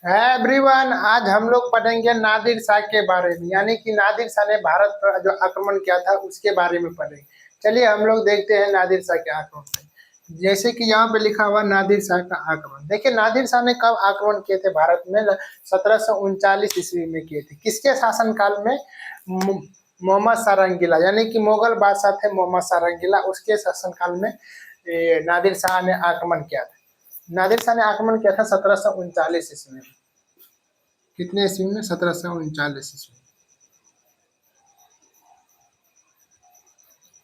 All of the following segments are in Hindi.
एवरीवन, आज हम लोग पढ़ेंगे नादिर शाह के बारे में, यानी कि नादिर शाह ने भारत पर जो आक्रमण किया था उसके बारे में पढ़ेंगे। चलिए हम लोग देखते हैं नादिर शाह के आक्रमण। जैसे कि यहाँ पे लिखा हुआ नादिर शाह का आक्रमण। देखिए नादिर शाह ने कब आक्रमण किए थे भारत में? 1739 ईस्वी में किए थे। किसके शासनकाल में? मोहम्मद सारंगीला, यानी कि मुगल बादशाह थे मोहम्मद सारंगीला, उसके शासनकाल में नादिर शाह ने आक्रमण किया था। नादिर शाह ने आक्रमण किया था 1739 ईस्वी में। कितने ईस्वी में? 1739 ईस्वी।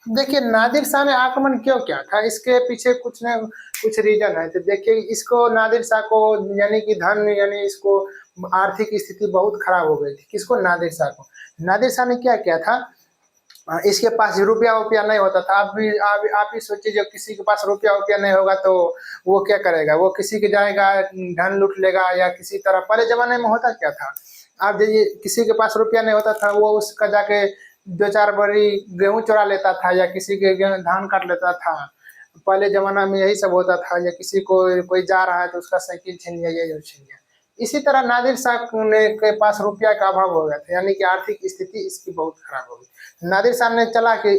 देखिए नादिर शाह ने आक्रमण क्यों किया था, इसके पीछे कुछ न कुछ रीजन है। तो देखिए इसको नादिर शाह को, यानी कि धन, यानी इसको आर्थिक स्थिति बहुत खराब हो गई थी। किसको? नादिर शाह को। नादिर शाह ने क्या किया था? इसके पास रुपया वुपया नहीं होता था। आप ही सोचिए, जब किसी के पास रुपया वुपया नहीं होगा तो वो क्या करेगा? वो किसी के जाएगा, धन लूट लेगा, या किसी तरह। पहले जमाने में होता क्या था, आप देखिए किसी के पास रुपया नहीं होता था, वो उसका जाके 2-4 बड़ी गेहूं चुरा लेता था, या किसी के धान काट लेता था। पहले जमाना में यही सब होता था, या किसी को कोई जा रहा है तो उसका साइकिल छीन लिया, ये छीन लिया। इसी तरह नादिर शाह ने के पास रुपया का अभाव हो गया था, यानी कि आर्थिक स्थिति इसकी बहुत खराब हो गई। नादिर शाह ने चला कि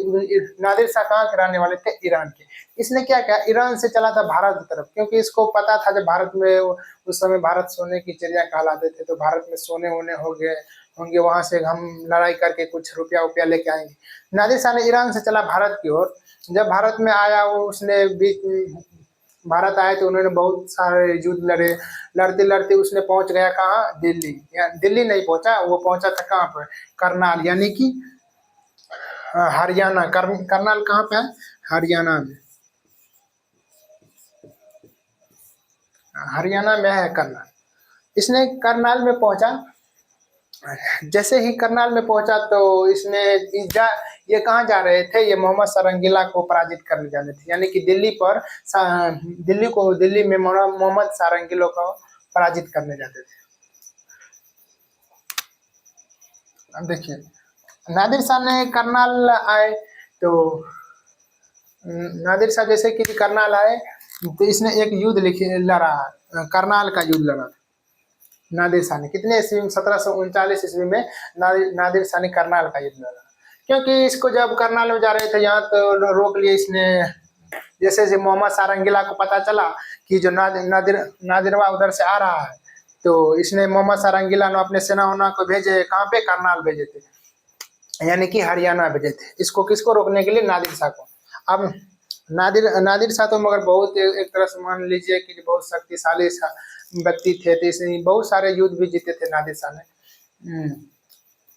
नादिर शाह कहाँ के रहने वाले थे? ईरान के। इसने क्या किया? ईरान से चला था भारत की तरफ, क्योंकि इसको पता था जब भारत में उस समय भारत सोने की चिड़िया कहलाते थे, तो भारत में सोने वोने हो गए होंगे, वहां से हम लड़ाई करके कुछ रुपया वुपया लेके आएंगे। नादिर शाह ने ईरान से चला भारत की ओर। जब भारत में आया, वो उसने भारत आए तो उन्होंने बहुत सारे युद्ध लड़े। लड़ते लड़ते उसने पहुंच गया कहाँ? दिल्ली। या दिल्ली नहीं पहुंचा, वो पहुंचा था कहाँ पर? करनाल, यानी कि हरियाणा। करनाल कहाँ पे है? हरियाणा में। हरियाणा में है करनाल। इसने करनाल में पहुंचा। जैसे ही करनाल में पहुंचा तो इसने ये कहाँ जा रहे थे? ये मोहम्मद सारंगीला को पराजित करने जाने थे, यानी कि दिल्ली में मोहम्मद सारंगीला को पराजित करने जाते थे। अब देखिए नादिर शाह ने करनाल आए तो नादिर शाह जैसे कि करनाल आए तो इसने एक युद्ध लड़ा, करनाल का युद्ध लड़ा। नादिर शाह ने कितने ईस्वी में? 1739 ईस्वी में नादिर शाह ने करनाल का युद्ध लड़ा। क्योंकि इसको जब करनाल में जा रहे थे यहाँ तो रोक लिए इसने। जैसे जैसे मोहम्मद सारंगीला को पता चला कि जो नादिरवा उधर से आ रहा है, तो इसने मोहम्मद सारंगीला ने अपने सेना वना को भेजे। कहाँ पे? करनाल भेजे थे, यानी कि हरियाणा भेजे थे। इसको किसको रोकने के लिए? नादिर शाह को। अब नादिर शाह तो मगर बहुत एक तरह से मान लीजिए कि बहुत शक्तिशाली व्यक्ति थे, तो इसने बहुत सारे युद्ध भी जीते थे नादिर शाह ने।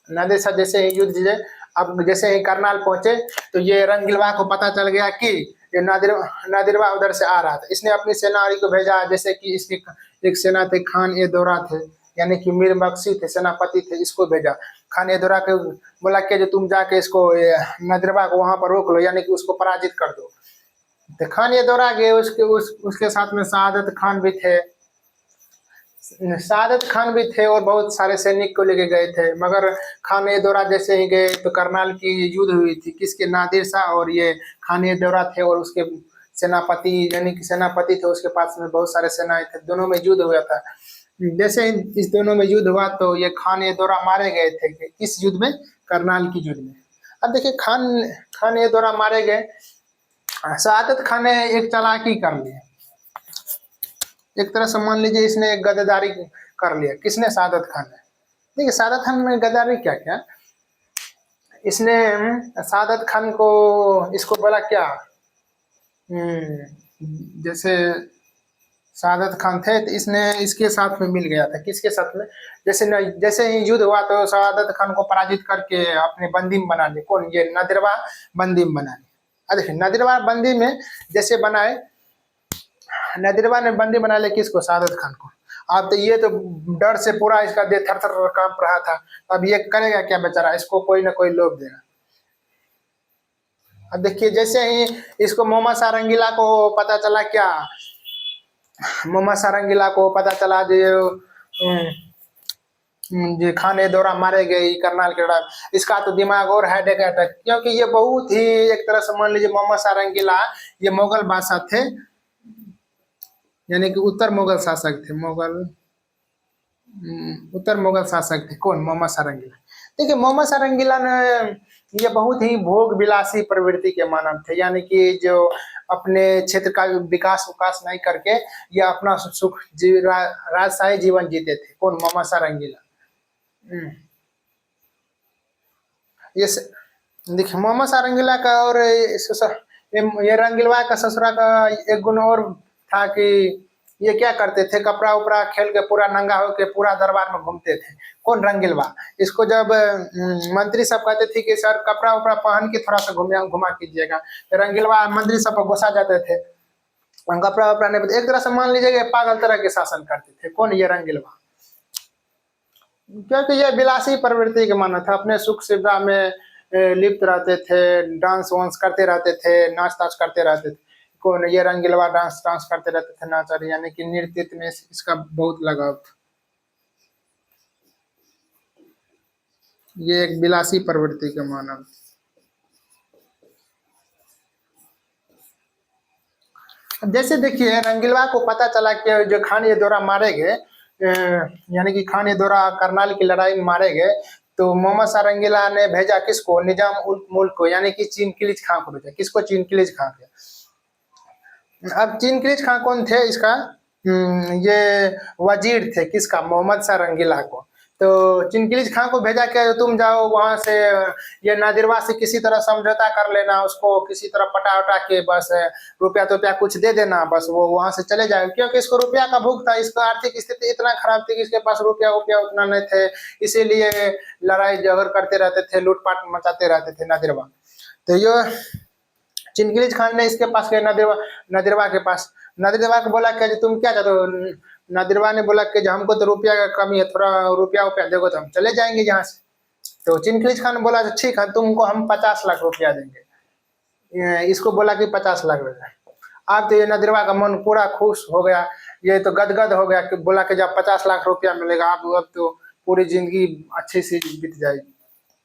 नादिर शाह जैसे ही युद्ध जीते, अब जैसे ही करनाल पहुंचे तो ये रंगीलवा को पता चल गया कि ये नादिरवा उधर से आ रहा था। इसने अपनी सेनानी को भेजा, जैसे कि इसके एक सेना थे खान ए दौरा थे, यानी कि मीर बख्शी थे, सेनापति थे, इसको भेजा। खान ए दौरा के बोला कि जो तुम जाके इसको नादिरवा को वहां पर रोक लो, यानी कि उसको पराजित कर दो। तो खान ए दौरा गए, उसके साथ में शहादत खान भी थे। सादत खान भी थे और बहुत सारे सैनिक को लेके गए थे। मगर खान ए दौरा जैसे ही गए तो करनाल की युद्ध हुई थी। किसके? नादिर शाह और ये खान ए दौरा थे, और उसके सेनापति, यानी कि सेनापति थे, उसके पास में बहुत सारे सेनाएं थे। दोनों में युद्ध हुआ था। जैसे ही इस दोनों में युद्ध हुआ तो ये खान ए दौरा मारे गए थे। किस युद्ध में? करनाल की युद्ध में। अब देखिए खान ए दौरा मारे गए। शहादत खान ने एक चालाकी कर ली, एक तरह से मान लीजिए इसने एक गद्दारी कर लिया। किसने? सादत खान ने। देखिए सादत खान ने गद्दारी क्या किया, इसने सादत खान को इसको बोला क्या, जैसे सादत खान थे तो इसने इसके साथ में मिल गया था। किसके साथ में? जैसे ही युद्ध हुआ तो सादत खान को पराजित करके अपने बंदी में बना लिए। कौन? ये नादिरवा बंदी में बना लिया। देखिए नादिरवा बंदी में जैसे बनाए, नादिरवा ने बंदी बना लिया किसको? सादत खान को। अब तो ये तो डर से पूरा इसका देह थर थर कांप रहा था। अब ये करेगा क्या बेचारा? इसको कोई ना कोई लोभ देगा। अब देखिए जैसे ही इसको मोहम्मद सारंगीला को पता चला, क्या मोहम्मद सारंगीला को पता चला जो खान ए दौरा मारे गए करनाल के दौरान, इसका तो दिमाग और हेडेक अटैक। क्योंकि ये बहुत ही एक तरह से मान लीजिए मोहम्मद सारंगीला ये मुगल बादशाह थे, यानी कि उत्तर मुगल शासक थे। मुगल उत्तर मुगल शासक थे कौन? मोहम्मद सारंगीला। देखिए मोहम्मद सारंगीला ने ये बहुत ही भोग विलासी प्रवृत्ति के मानव थे, यानी कि जो अपने क्षेत्र का विकास उकास नहीं करके ये अपना सुख राजशाही जीवन जीते थे। कौन? मोहम्मद सारंगीला। हम्म, ये देखिए मोहम्मद सारंगीला का और ये रंगीलवा का ससुरा का एक गुण और था कि ये क्या करते थे, कपड़ा उपड़ा खेल के पूरा नंगा होके पूरा दरबार में घूमते थे। कौन? रंगीलवा। इसको जब मंत्री सब कहते थे कि सर कपड़ा उपड़ा पहन के थोड़ा सा घुमा घुमा कीजिएगा, तो रंगीलवा मंत्री सब पर गुस्सा जाते थे। कपड़ा उपड़ा नहीं, एक तरह से मान लीजिए कि पागल तरह के शासन करते थे। कौन? ये रंगीलवा। क्योंकि ये विलासी प्रवृत्ति के मानव था, अपने सुख सुविधा में लिप्त रहते थे, डांस वांस करते रहते थे, नाच ताच करते रहते थे। कौन? ये रंगीलवा डांस डांस करते रहते थे, नाच, यानी कि नृत्य में इसका बहुत लगाव था। ये एक विलासी प्रवृत्ति के मानव। अब जैसे देखिए रंगीलवा को पता चला कि जो खान ये दौरा मारे गए, यानी कि खान ये दौरा करनाल की लड़ाई में मारे गए, तो मोहम्मद सारंगीला ने भेजा किसको? निजाम उल मुल्क को, यानी कि चिनकिलिज खां को भेजा। किसको? चिनकिलिज खां के। अब चिनकिलिज खां कौन थे? इसका ये वजीर थे। किसका? मोहम्मद सारंगीला को। तो चिनकिलिज खां को भेजा कि तुम जाओ वहां से ये नादिरवा से किसी तरह समझौता कर लेना, उसको किसी तरह पटा उटा के बस रुपया तो रुपया कुछ दे देना, बस वो वहां से चले जाए, क्योंकि इसको रुपया का भूख था। इसका आर्थिक स्थिति इतना खराब थी कि इसके पास रुपया रुपया उतना नहीं थे, इसीलिए लड़ाई झगड़ करते रहते थे, लूटपाट मचाते रहते थे नादिरवा। तो ये चिनगिज खान ने इसके पास गए, नदिरवा के पास। नदिरवा को बोला कि तुम क्या चाहते हो? नदिरवा ने बोला कि हमको तो रुपया का कमी है, थोड़ा रुपया उपया देखो तो हम चले जाएंगे यहाँ से। तो चिनखिज खान ने बोला ठीक है, तुमको हम 50 लाख रुपया देंगे। इसको बोला कि 50 लाख रुपया। अब तो ये नदिरवा का मन पूरा खुश हो गया, ये तो गदगद हो गया कि बोला कि जब 50 लाख रुपया मिलेगा अब तो पूरी जिंदगी अच्छी सी बीत जाएगी।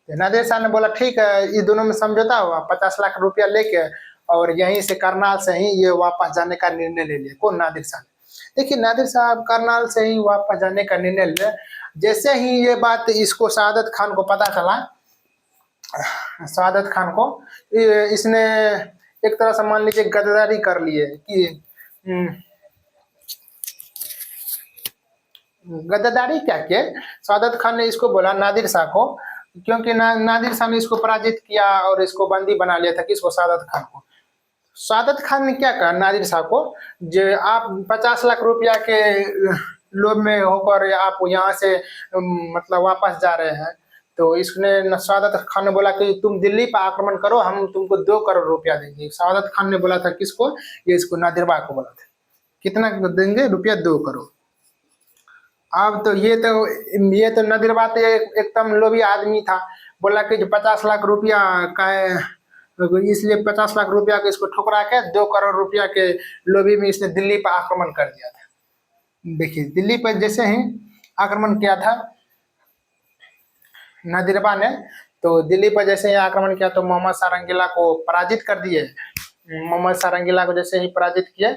नादिर शाह ने बोला ठीक है, इस दोनों में समझौता हुआ, 50 लाख रुपया लेके और यहीं से करनाल से ही ये वापस जाने का निर्णय ले लिया। कौन? नादिर शाह ने। देखिए नादिर साहब करनाल से ही वापस जाने का निर्णय ले। जैसे ही ये बात इसको शहादत खान को पता चला, शहादत खान को इसने एक तरह से मान लीजिए गद्दारी कर लिए कि गद्दारी क्या किए। शहादत खान ने इसको बोला नादिर शाह को, क्योंकि नादिर शाह ने इसको पराजित किया और इसको बंदी बना लिया था। किसको? शहादत खान को। शहादत खान ने क्या कहा नादिर शाह को, जो आप 50 लाख रुपया के लोभ में होकर आप यहाँ से मतलब वापस जा रहे हैं। तो इसने शहादत खान ने बोला कि तुम दिल्ली पर आक्रमण करो, हम तुमको 2 करोड़ रुपया देंगे। शहादत खान ने बोला था किसको? ये इसको नादिरबा को बोला था। कितना देंगे? रुपया 2 करोड़। अब तो ये तो नदिरबा तो एकदम लोभी आदमी था, बोला कि जो 50 लाख रुपया का है, तो इसलिए 50 लाख रुपया के इसको ठुकरा के 2 करोड़ रुपया के लोभी में इसने दिल्ली पर आक्रमण कर दिया था। देखिए दिल्ली पर जैसे ही आक्रमण किया था नदिरबा ने, तो दिल्ली पर जैसे ही आक्रमण किया तो मोहम्मद सारंगीला को पराजित कर दिए। मोहम्मद सारंगीला को जैसे ही पराजित किए,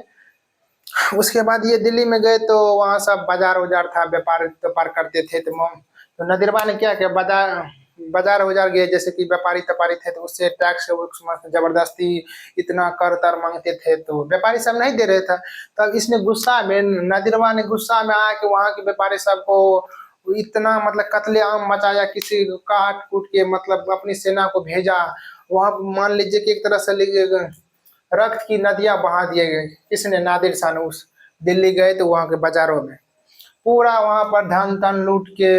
उसके बाद ये दिल्ली में गए तो वहाँ सब बाजार उजार था, व्यापार व्यापार करते थे। तो नदिरबा ने क्या किया, बाजार बाजार उजार गए, जैसे कि व्यापारी तपारी थे तो उससे टैक्स जबरदस्ती इतना कर तर मांगते थे, तो व्यापारी सब नहीं दे रहे थे। तब इसने गुस्सा में, नदिरबा ने गुस्सा में आके वहाँ के व्यापारी सबको इतना मतलब कत्लेआम मचाया, किसी को काट कूट के मतलब अपनी सेना को भेजा वहाँ। मान लीजिए कि एक तरह से रक्त की नदियां बहा दिए गए। किसने? नादिर शाह ने। उस दिल्ली गए तो वहाँ के बाजारों में पूरा वहाँ पर धन तन लूट के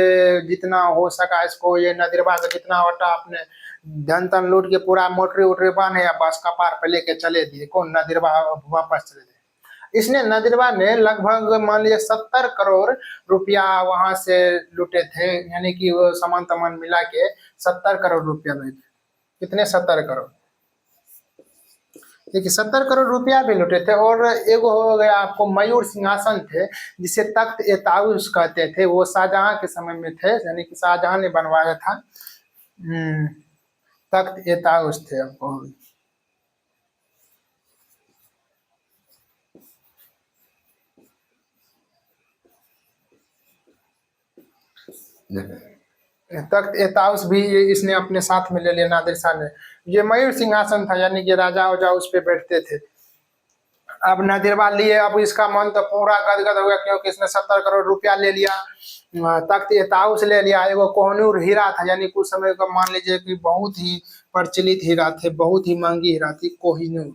जितना हो सका इसको, ये नदिरबा का जितना होता अपने धन तन लूट के पूरा मोटरी उटरी बांधे या बस कपार पे लेके चले दिए। कौन? नदिरबा वापस चले गए। इसने नदिरबा ने लगभग मान लीजिए 70 करोड़ रुपया वहां से लूटे थे, यानी कि वो सामान तमान मिला के 70 करोड़ रुपया में। कितने? 70 करोड़। देखिए 70 करोड़ रुपया भी लुटे थे। और एगो हो गया आपको मयूर सिंहासन थे, जिसे तख्त ए ताउस कहते थे, वो शाहजहां के समय में थे, यानी कि शाहजहां ने बनवाया था। तख्त ए ताउस थे आपको। तख्त एताउस भी इसने अपने साथ में ले लिया नादिर शाह ने। ये मयूर सिंहासन था, यानी कि राजा वजा उस पे बैठते थे। अब नादिरवा लिए, अब इसका मन तो पूरा गदगद हो गया, क्योंकि इसने 70 करोड़ रुपया ले लिया, तख्त एताउस ले लिया, एगो कोहनूर हीरा था, यानी कुछ समय का मान लीजिए कि बहुत ही प्रचलित हीरा थे, बहुत ही महंगी हीरा थी कोहिनूर।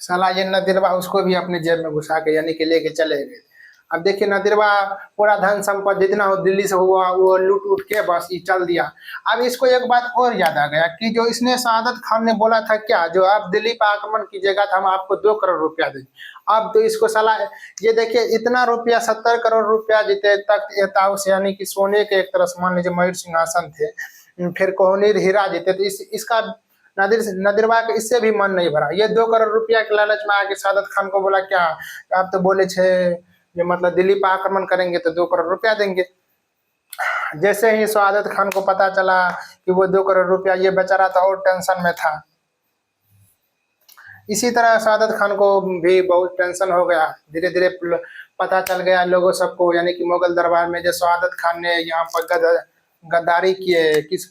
साला ये नदिरवा उसको भी अपने जेब में घुसा के यानी कि लेके चले गए। अब देखिए नदिरवा पूरा धन संपत्ति जितना हो दिल्ली से हुआ वो लूट उठ के बस ये चल दिया। अब इसको एक बात और याद आ गया कि जो इसने सादत खान ने बोला था क्या, जो आप दिल्ली पर आक्रमण कीजिएगा तो हम आपको 2 करोड़ रुपया देंगे। अब तो इसको सला ये देखिए इतना रुपया 70 करोड़ रुपया जीते तख्त एताउस यानी कि सोने के एक तरह से मान लीजिए मयूर सिंहासन थे, फिर कोहनीर हीरा जीते, तो इसका नदिरवा का इससे भी मन नहीं भरा। ये 2 करोड़ रुपया के लालच में आके सादत खान को बोला क्या, आप तो बोले छे ये मतलब दिल्ली पर आक्रमण करेंगे तो 2 करोड़ रुपया देंगे। जैसे ही सादत खान को पता चला कि वो 2 करोड़ रुपया, ये बेचारा था और टेंशन में था। इसी तरह सादत खान को भी बहुत टेंशन हो गया, धीरे धीरे पता चल गया लोगों सबको, यानी कि मुगल दरबार में जो सादत खान ने यहाँ पर गद्दारी किए किस